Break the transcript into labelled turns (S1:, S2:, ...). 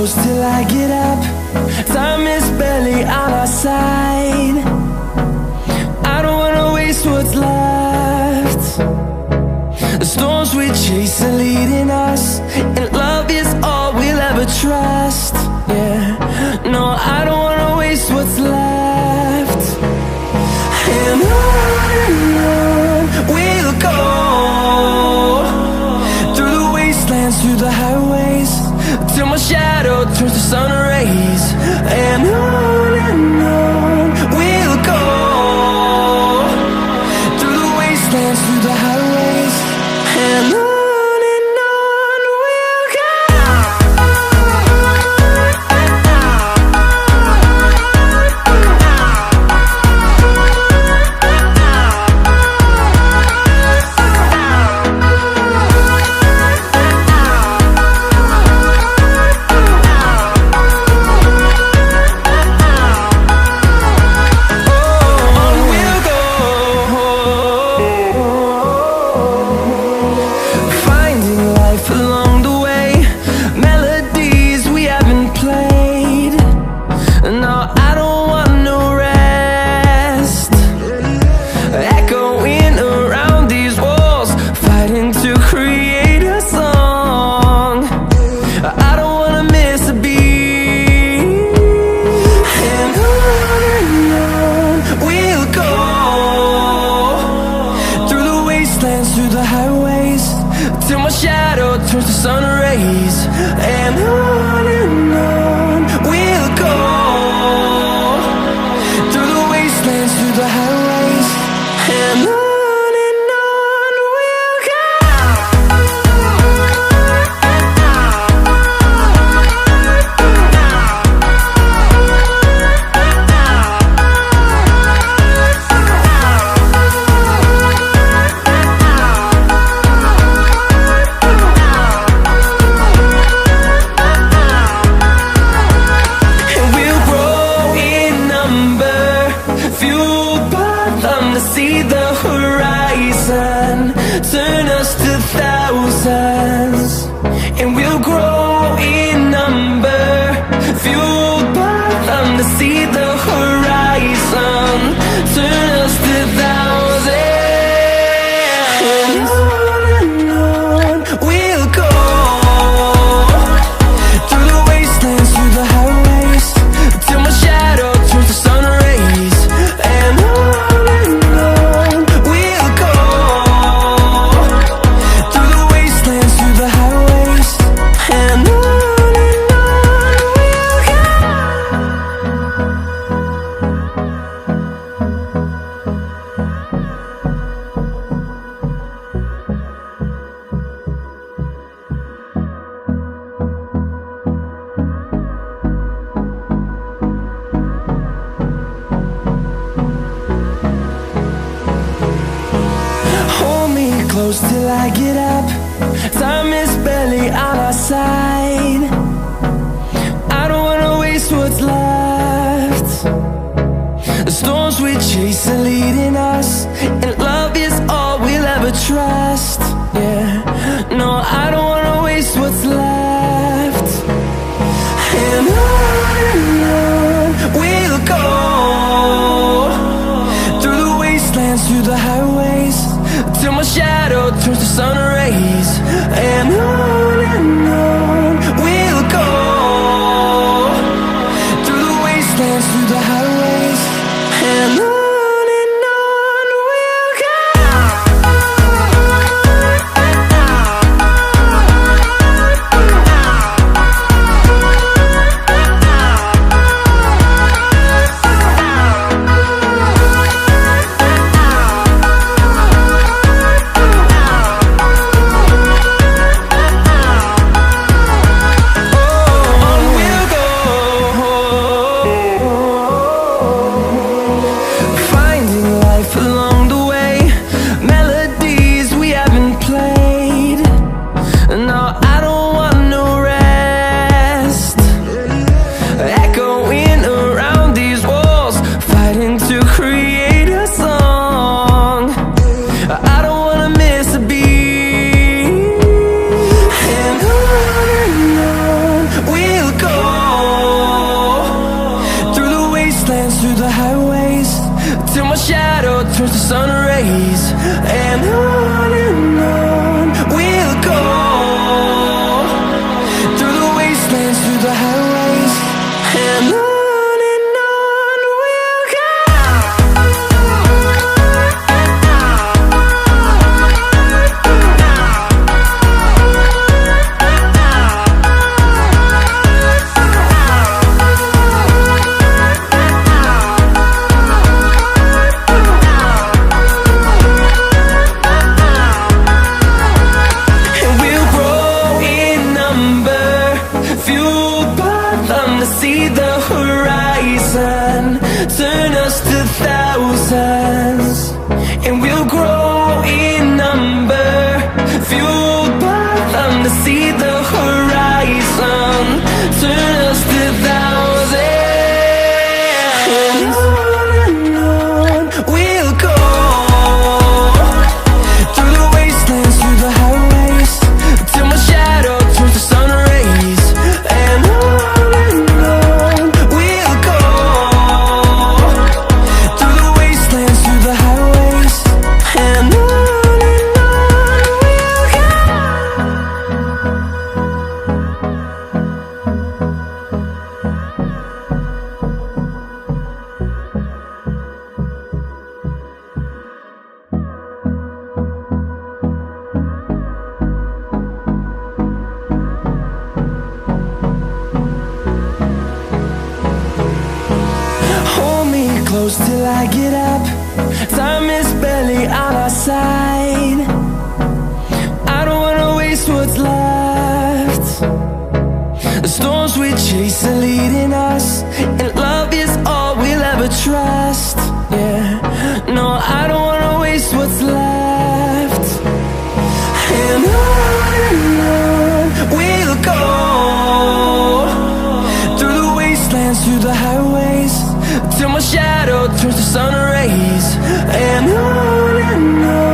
S1: close till I get up. Time is barely on our side. I don't wanna waste what's left. The storms we chase are leading us, and love is all we'll ever trust. Yeah, no, I don't wanna waste what's left. And on we'll go, through the wastelands, through the highways, till my shadow turns to sun rays. And on we'll go, through the wastelands, through the highways, and on we'll go. Through the highways, till my shadow turns to sun rays. And on we'll go, through the wastelands, through the highways, and on we'll go. See the horizon, turn us to thousands, and we'll grow in number, fueled by them. To see the horizon, turn us to thousands, and on we'll go, through the wastelands, through the highways, till my shadow turns to sun rays. And close till I get up. Time is barely on our side. I don't wanna waste what's left. The storms we chase are leading us, and love is all we'll ever trust. Yeah, no, I don't wanna waste what's left. And on we'll go, through the wastelands, through the highways, till my shadow turns to sun rays. And on we'll go, through the wastelands, through the highways, and on. through the highways, till my shadow turns to sun rays. And on we'll go, through the wastelands, through the highways. And on we'll go. See the horizon turn us to thousands, and we'll grow in number, fueled by them. To see the horizon turn us to thousands, and on we'll go, through the wastelands, through the highways, till my shadow turns to sun rays. And close till I get up. Time is barely on our side. I don't wanna waste what's left. The storms we chase are leading us, and love is all we'll ever trust. Yeah, no, I don't wanna waste what's left. And on we'll go, through the wastelands, through the highways, till my shadow turns to sun rays. And on